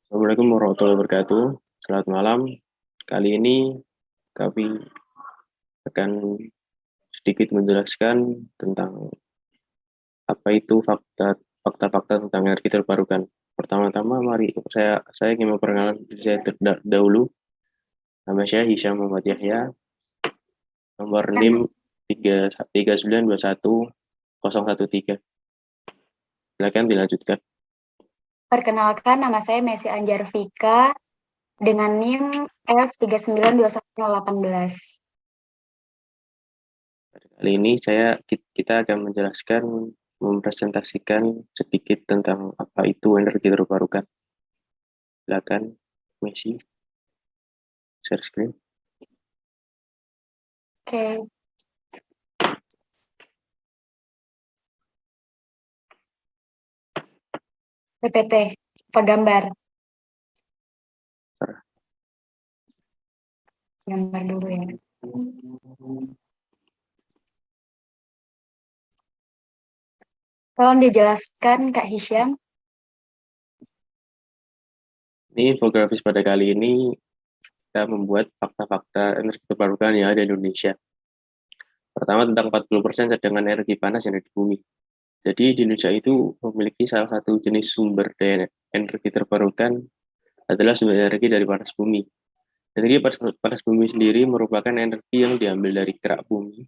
Assalamualaikum warahmatullahi wabarakatuh. Selamat malam. Kali ini kami akan sedikit menjelaskan tentang apa itu fakta-fakta tentang energi terbarukan. Pertama-tama, mari saya ingin memperkenalkan diri saya dahulu. Nama saya Hisyam Muhammad Yahya, nomor NIM 3921013. Silakan dilanjutkan. Perkenalkan, nama saya Messi Anjar Vika dengan NIM F3921018. Kali ini kita akan mempresentasikan sedikit tentang apa itu energi terbarukan. Silakan, Messi, share screen. Oke. PPT, gambar dulu ya. Tolong dijelaskan, Kak Hisyam. Ini infografis pada kali ini kita membuat fakta-fakta energi terbarukan yang ada di Indonesia. Pertama, tentang 40% cadangan energi panas yang ada di bumi. Jadi di Indonesia itu memiliki salah satu jenis sumber daya energi terbarukan adalah sumber energi dari panas bumi. Energi panas bumi sendiri merupakan energi yang diambil dari kerak bumi,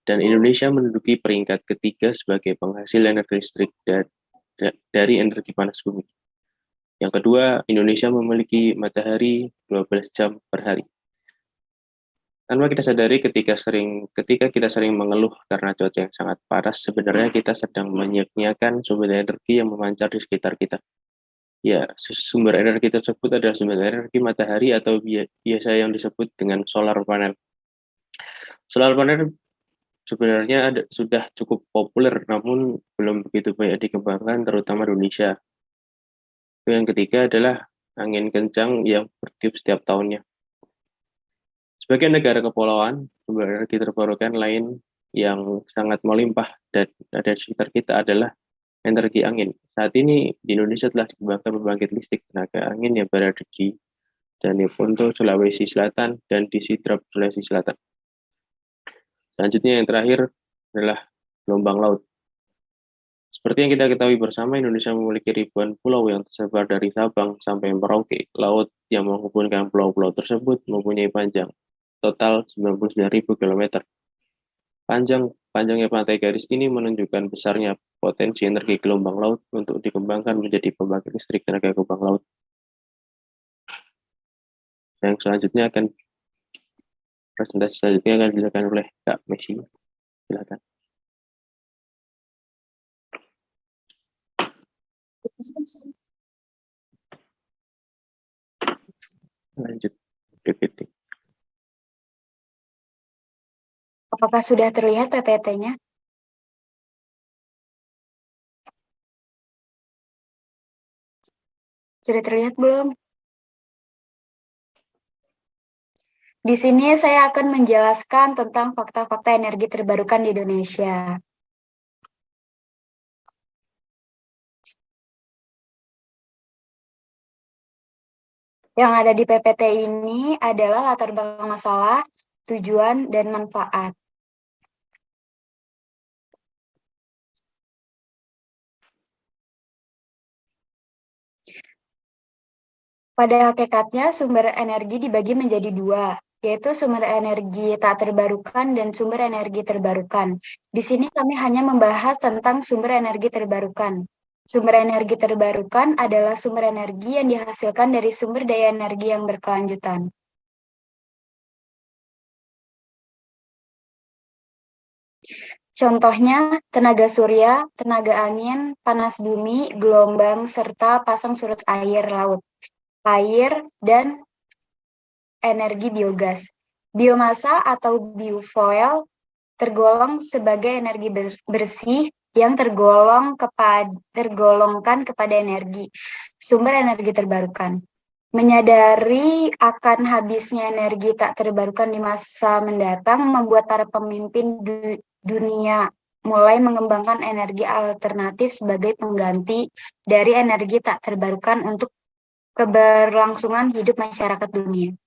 dan Indonesia menduduki peringkat ketiga sebagai penghasil energi listrik dari energi panas bumi. Yang kedua, Indonesia memiliki matahari 12 jam per hari. Tanpa kita sadari, ketika kita sering mengeluh karena cuaca yang sangat panas, sebenarnya kita sedang menyia-nyiakan sumber energi yang memancar di sekitar kita. Ya, sumber energi tersebut adalah sumber energi matahari atau biasa yang disebut dengan solar panel. Solar panel sebenarnya sudah cukup populer, namun belum begitu banyak dikembangkan, terutama di Indonesia. Yang ketiga adalah angin kencang yang bertiup setiap tahunnya. Sebagai negara kepulauan, sumber energi terbarukan lain yang sangat melimpah dan ada di sekitar kita adalah energi angin. Saat ini di Indonesia telah dikembangkan pembangkit listrik tenaga angin yang berada di Jeneponto, Sulawesi Selatan, dan di Sidrap, Sulawesi Selatan. Selanjutnya yang terakhir adalah gelombang laut. Seperti yang kita ketahui bersama, Indonesia memiliki ribuan pulau yang tersebar dari Sabang sampai Merauke. Laut yang menghubungkan pulau-pulau tersebut mempunyai panjang total 99.000 km. Panjangnya pantai garis ini menunjukkan besarnya potensi energi gelombang laut untuk dikembangkan menjadi pembangkit listrik tenaga gelombang laut. Yang selanjutnya presentasi selanjutnya akan dilakukan oleh Kak Messi. Silakan. Lanjut PPT. Apakah sudah terlihat PPT-nya? Sudah terlihat belum? Di sini saya akan menjelaskan tentang fakta-fakta energi terbarukan di Indonesia. Yang ada di PPT ini adalah latar belakang masalah, tujuan, dan manfaat. Pada hakikatnya, sumber energi dibagi menjadi dua, yaitu sumber energi tak terbarukan dan sumber energi terbarukan. Di sini kami hanya membahas tentang sumber energi terbarukan. Sumber energi terbarukan adalah sumber energi yang dihasilkan dari sumber daya energi yang berkelanjutan. Contohnya, tenaga surya, tenaga angin, panas bumi, gelombang, serta pasang surut air laut, air, dan energi biogas. Biomasa atau biofuel tergolong sebagai energi bersih yang tergolongkan kepada sumber energi terbarukan. Menyadari akan habisnya energi tak terbarukan di masa mendatang membuat para pemimpin dunia mulai mengembangkan energi alternatif sebagai pengganti dari energi tak terbarukan untuk keberlangsungan hidup masyarakat dunia.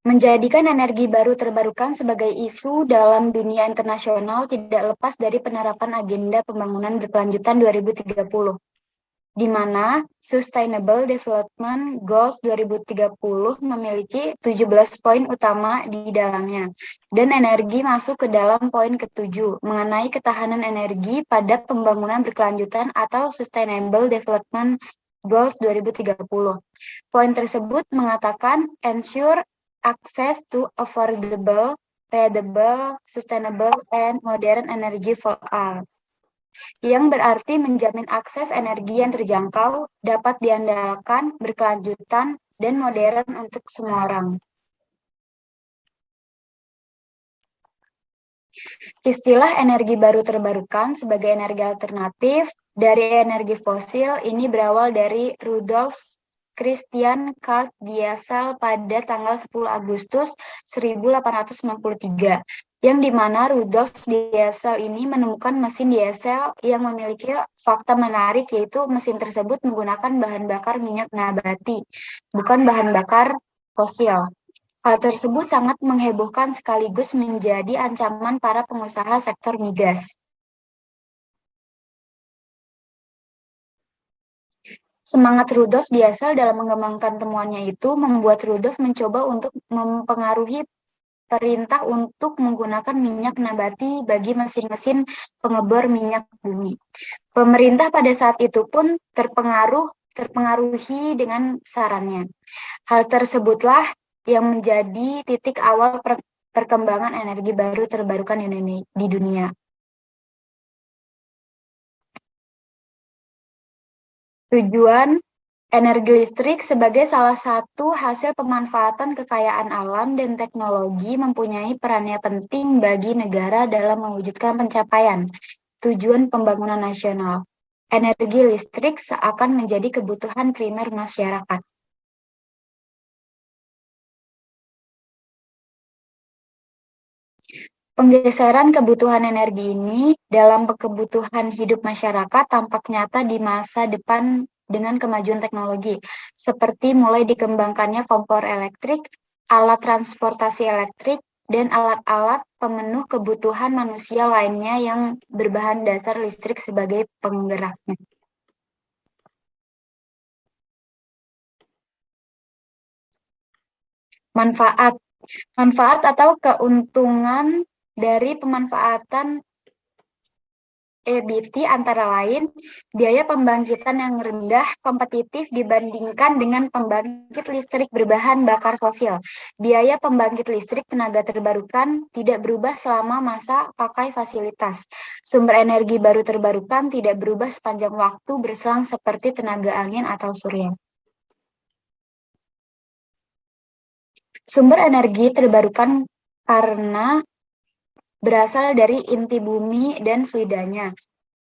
Menjadikan energi baru terbarukan sebagai isu dalam dunia internasional tidak lepas dari penerapan Agenda Pembangunan Berkelanjutan 2030, di mana Sustainable Development Goals 2030 memiliki 17 poin utama di dalamnya, dan energi masuk ke dalam poin ke-7 mengenai ketahanan energi pada pembangunan berkelanjutan atau Sustainable Development Goals 2030. Poin tersebut mengatakan ensure access to affordable, reliable, sustainable, and modern energy for all, yang berarti menjamin akses energi yang terjangkau, dapat diandalkan, berkelanjutan, dan modern untuk semua orang. Istilah energi baru terbarukan sebagai energi alternatif dari energi fosil ini berawal dari Rudolf Christian Karl Diesel pada tanggal 10 Agustus 1893, yang dimana Rudolf Diesel ini menemukan mesin diesel yang memiliki fakta menarik, yaitu mesin tersebut menggunakan bahan bakar minyak nabati, bukan bahan bakar fosil. Hal tersebut sangat menghebohkan sekaligus menjadi ancaman para pengusaha sektor migas. Semangat Rudolf Diesel dalam mengembangkan temuannya itu membuat Rudolf mencoba untuk mempengaruhi perintah untuk menggunakan minyak nabati bagi mesin-mesin pengebor minyak bumi. Pemerintah pada saat itu pun terpengaruhi dengan sarannya. Hal tersebutlah yang menjadi titik awal perkembangan energi baru terbarukan di dunia. Tujuan energi listrik sebagai salah satu hasil pemanfaatan kekayaan alam dan teknologi mempunyai perannya penting bagi negara dalam mewujudkan pencapaian tujuan pembangunan nasional. Energi listrik seakan menjadi kebutuhan primer masyarakat. Penggeseran kebutuhan energi ini dalam kebutuhan hidup masyarakat tampak nyata di masa depan dengan kemajuan teknologi, seperti mulai dikembangkannya kompor elektrik, alat transportasi elektrik, dan alat-alat pemenuh kebutuhan manusia lainnya yang berbahan dasar listrik sebagai penggeraknya. Manfaat atau keuntungan dari pemanfaatan EBT antara lain, biaya pembangkitan yang rendah kompetitif dibandingkan dengan pembangkit listrik berbahan bakar fosil. Biaya pembangkit listrik tenaga terbarukan tidak berubah selama masa pakai fasilitas. Sumber energi baru terbarukan tidak berubah sepanjang waktu berselang seperti tenaga angin atau surya. Sumber energi terbarukan karena berasal dari inti bumi dan fluidanya,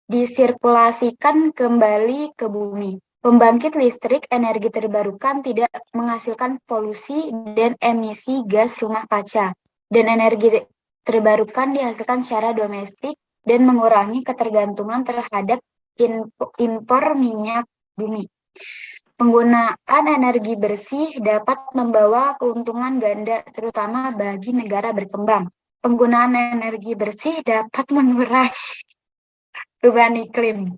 disirkulasikan kembali ke bumi. Pembangkit listrik energi terbarukan tidak menghasilkan polusi dan emisi gas rumah kaca, dan energi terbarukan dihasilkan secara domestik dan mengurangi ketergantungan terhadap impor minyak bumi. Penggunaan energi bersih dapat membawa keuntungan ganda, terutama bagi negara berkembang. Penggunaan energi bersih dapat mengurangi perubahan iklim.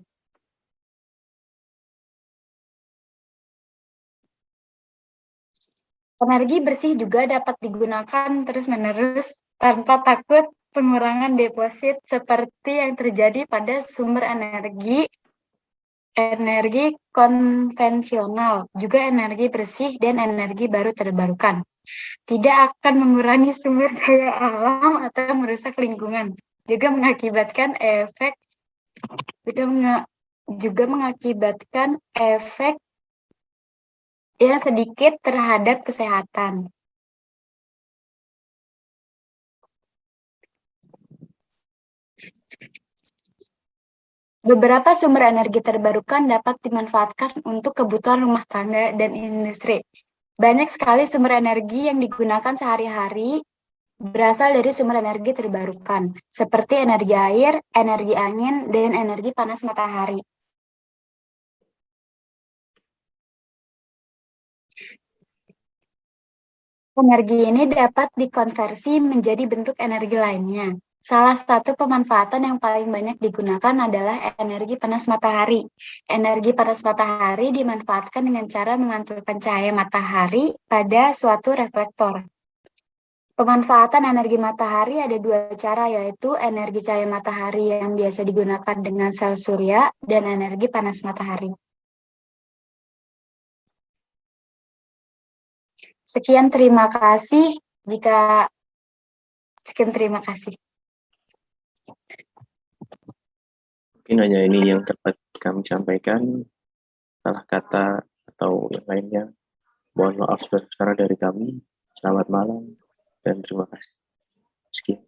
Energi bersih juga dapat digunakan terus-menerus tanpa takut pengurangan deposit seperti yang terjadi pada sumber energi konvensional, juga energi bersih dan energi baru terbarukan. Tidak akan mengurangi sumber daya alam atau merusak lingkungan. Juga mengakibatkan efek yang sedikit terhadap kesehatan. Beberapa sumber energi terbarukan dapat dimanfaatkan untuk kebutuhan rumah tangga dan industri. Banyak sekali sumber energi yang digunakan sehari-hari berasal dari sumber energi terbarukan, seperti energi air, energi angin, dan energi panas matahari. Energi ini dapat dikonversi menjadi bentuk energi lainnya. Salah satu pemanfaatan yang paling banyak digunakan adalah energi panas matahari. Energi panas matahari dimanfaatkan dengan cara memantulkan cahaya matahari pada suatu reflektor. Pemanfaatan energi matahari ada dua cara, yaitu energi cahaya matahari yang biasa digunakan dengan sel surya dan energi panas matahari. Sekian terima kasih. Sekian terima kasih. Mungkin hanya ini yang dapat kami sampaikan. Salah kata atau yang lainnya, mohon maaf sebesar dari kami. Selamat malam dan terima kasih. Sekian.